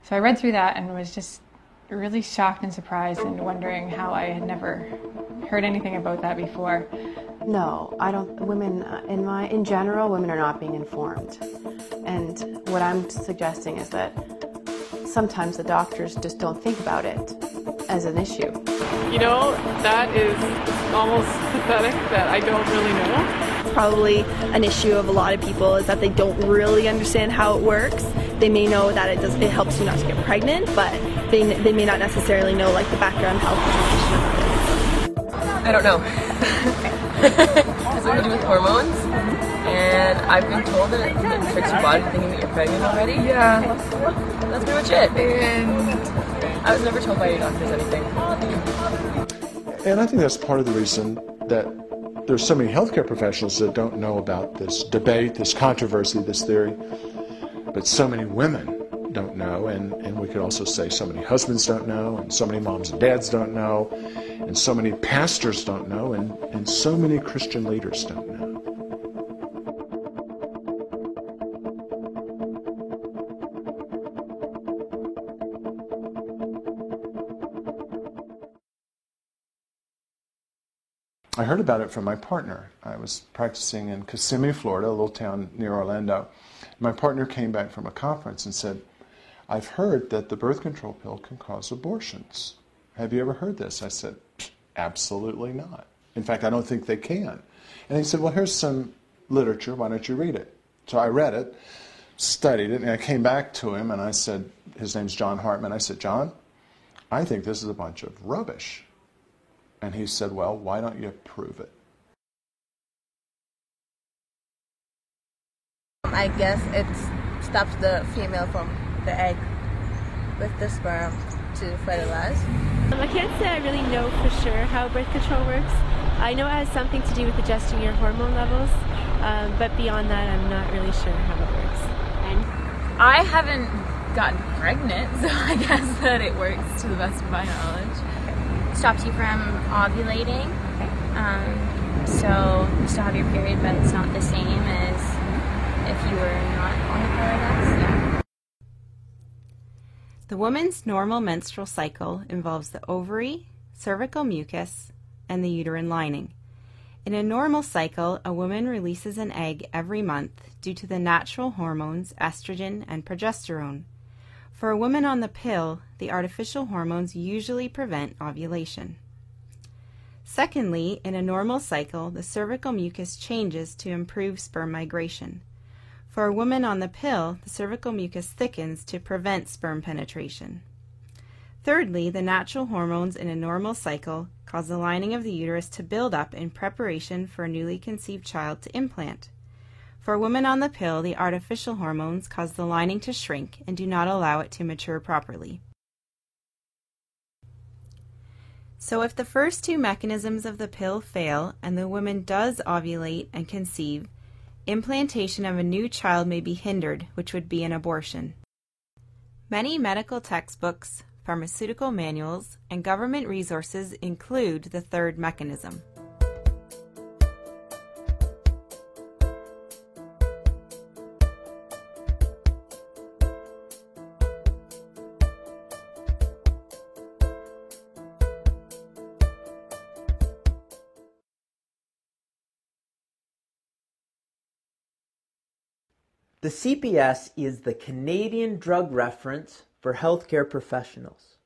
So I read through that and was just really shocked and surprised and wondering how I had never heard anything about that before. No, I don't. Women, in general, women are not being informed. And what I'm suggesting is that sometimes the doctors just don't think about it as an issue. You know, that is almost pathetic that I don't really know. Probably an issue of a lot of people is that they don't really understand how it works. They may know that it helps you not to get pregnant, but they may not necessarily know like the background health information about it. I don't know. Has something to do with hormones, and I've been told that it tricks your body thinking that you're pregnant already. Yeah. That's pretty much it. And I was never told by any doctors anything. And I think that's part of the reason that there's so many healthcare professionals that don't know about this debate, this controversy, this theory. But so many women don't know, and we could also say so many husbands don't know, and so many moms and dads don't know, and so many pastors don't know, and so many Christian leaders don't know. I heard about it from my partner. I was practicing in Kissimmee, Florida, a little town near Orlando. My partner came back from a conference and said, I've heard that the birth control pill can cause abortions. Have you ever heard this? I said, absolutely not. In fact, I don't think they can. And he said, well, here's some literature. Why don't you read it? So I read it, studied it, and I came back to him and I said, his name's John Hartman. I said, John, I think this is a bunch of rubbish. And he said, well, why don't you prove it? I guess it stops the female from the egg with the sperm to fertilize. I can't say I really know for sure how birth control works. I know it has something to do with adjusting your hormone levels, but beyond that I'm not really sure how it works. I haven't gotten pregnant, so I guess that it works to the best of my knowledge. Stops you from ovulating, so you still have your period, but it's not the same as if you were not on the pill, I guess. Yeah. The woman's normal menstrual cycle involves the ovary, cervical mucus, and the uterine lining. In a normal cycle, a woman releases an egg every month due to the natural hormones estrogen and progesterone. For a woman on the pill, the artificial hormones usually prevent ovulation. Secondly, in a normal cycle, the cervical mucus changes to improve sperm migration. For a woman on the pill, the cervical mucus thickens to prevent sperm penetration. Thirdly, the natural hormones in a normal cycle cause the lining of the uterus to build up in preparation for a newly conceived child to implant. For a woman on the pill, the artificial hormones cause the lining to shrink and do not allow it to mature properly. So if the first two mechanisms of the pill fail and the woman does ovulate and conceive, implantation of a new child may be hindered, which would be an abortion. Many medical textbooks, pharmaceutical manuals, and government resources include the third mechanism. The CPS is the Canadian Drug Reference for Healthcare Professionals.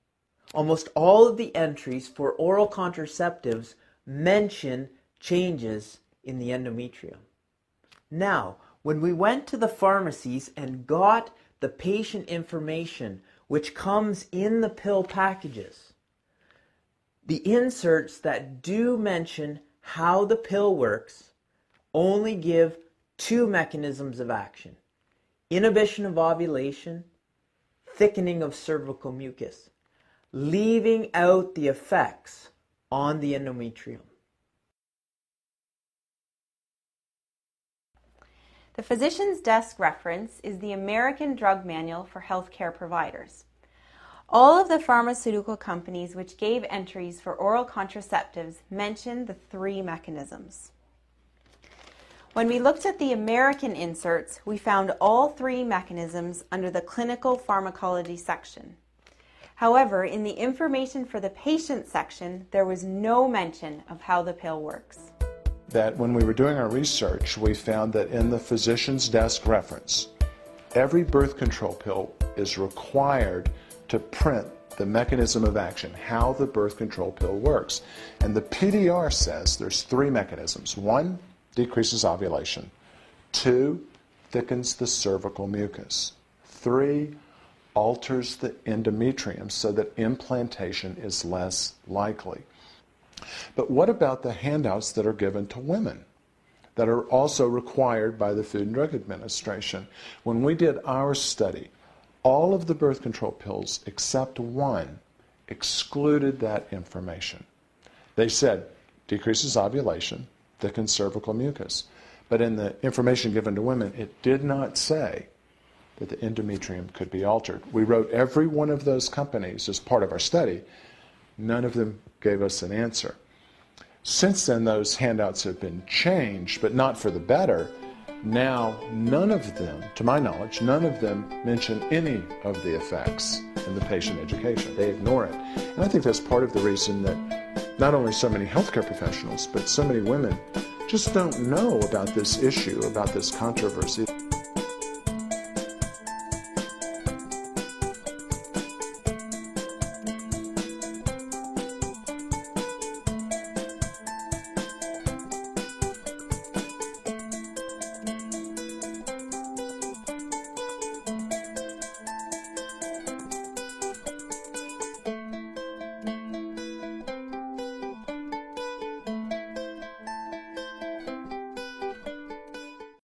Almost all of the entries for oral contraceptives mention changes in the endometrium. Now, when we went to the pharmacies and got the patient information which comes in the pill packages, the inserts that do mention how the pill works only give two mechanisms of action: inhibition of ovulation, thickening of cervical mucus, leaving out the effects on the endometrium. The Physician's Desk reference is the American Drug Manual for Healthcare Providers. All of the pharmaceutical companies which gave entries for oral contraceptives mention the three mechanisms. When we looked at the American inserts, we found all three mechanisms under the clinical pharmacology section. However, in the information for the patient section, there was no mention of how the pill works. That when we were doing our research, we found that in the physician's desk reference, every birth control pill is required to print the mechanism of action, how the birth control pill works. And the PDR says there's three mechanisms. One, decreases ovulation. Two, thickens the cervical mucus. Three, alters the endometrium so that implantation is less likely. But what about the handouts that are given to women that are also required by the Food and Drug Administration? When we did our study, all of the birth control pills except one excluded that information. They said decreases ovulation, thickens cervical mucus. But in the information given to women, it did not say that the endometrium could be altered. We wrote every one of those companies as part of our study. None of them gave us an answer. Since then, those handouts have been changed, but not for the better. Now, none of them, to my knowledge, none of them mention any of the effects in the patient education. They ignore it. And I think that's part of the reason that not only so many healthcare professionals, but so many women just don't know about this issue, about this controversy.